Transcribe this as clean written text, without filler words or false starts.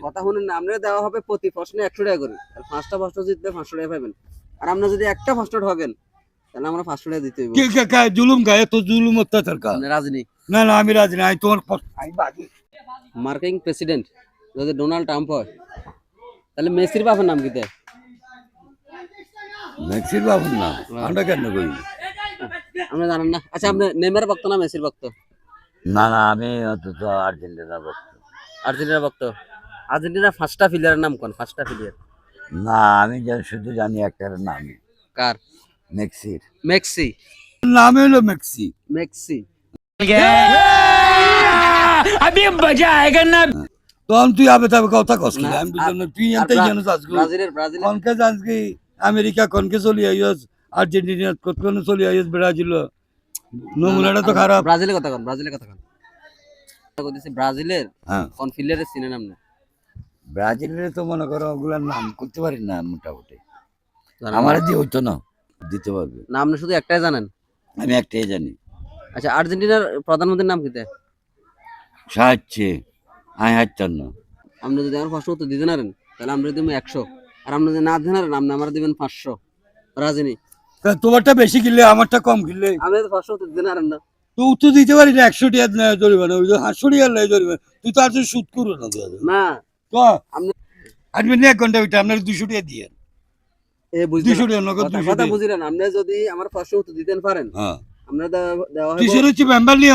কথা শুনুন না, আমরা দেওয়া হবে প্রতি প্রশ্নে 100 টাকা করে। আর 5টা প্রশ্ন জিতলে 500 টাকা পাবেন। আর আমরা যদি একটা প্রশ্ন ঠকেন তাহলে আমরা 500 টাকা দিতে হইব। জুলুম গায়ে তো জুলুম অত্যাচার কা আপনি রাজনী না না আমি রাজি না আমি তোমার মার্কিং প্রেসিডেন্ট যদি ডোনাল্ড ট্রাম্প হয় তাহলে মেসির বাবার নাম কি দেয়? মেক্সির বাবুর না আমরা কেন করি আমরা জানেন না। আচ্ছা, আপনি নেইমার ভক্ত না মেসির ভক্ত? না না আমি অন্তত আর্জেন্টিনা ভক্ত আর্জেন্টিনার ভক্ত। আর্জেন্টিনার 5টা প্লেয়ারের নাম কোন? 5টা প্লেয়ার। না আমি শুধু জানি একটার নাম কার? মেক্সির মেক্সি। নাম হলো মেক্সি মেক্সি। अभी मजा आएगा ना। তখন তুই আবে তবে কথা কস কি আমি বুঝলাম না তুই আর এনতেই জানো আজকে ব্রাজিলের কনকে জানস কি আমেরিকা কনকে চলি আইস আর্জেন্টিনা কোন চলি আইস ব্রাজিল নমুনাটা তো খারাপ ব্রাজিলের কথা কোন? ব্রাজিলের কথা কোন? বলতেছি ব্রাজিলের হ্যাঁ কোন প্লেয়ারের চিনেন আপনি? ব্রাজিলের তো মনে করো ওগুলার নাম করতে পারি না মোটামুটি জানেন না? আমার দিয়ে হইতো না দিতে পারবে না, আপনি শুধু একটাই জানেন। আমি একটাই জানি আচ্ছা, আর্জেন্টিনার প্রধানমন্ত্রীর নাম কি দেয়? সাহায্যে আয় হাঁটতাম না আপনি যদি আমার প্রশ্ন উত্তর দিতে পারেন তাহলে আমরা দিব 100। আর আপনি যদি না দিতে পারেন আপনি আমার দিবেন 500। রাজনী তা তোমারটা বেশি কিনলে আমারটা কম কিনলে আমি তো প্রশ্ন উত্তর দিতে পারেন না। তো উত্তর দিতে পারি না 100 টাকা জরিমানা ওই 500 টাকা লাই জরিমানা তুই তো আর সুদ করো না না তো আপনি আপনি 1 ঘন্টা ওইটা আপনার 200 টাকা দিয়ে এ বুঝলেন 200 টাকা নগদ 200 কথা টাকা বুঝলেন? আপনি যদি আমার প্রশ্ন উত্তর দিতে পারেন হ্যাঁ আমরা দেওয়া হবে। কিসের হচ্ছে মেম্বার নিয়ে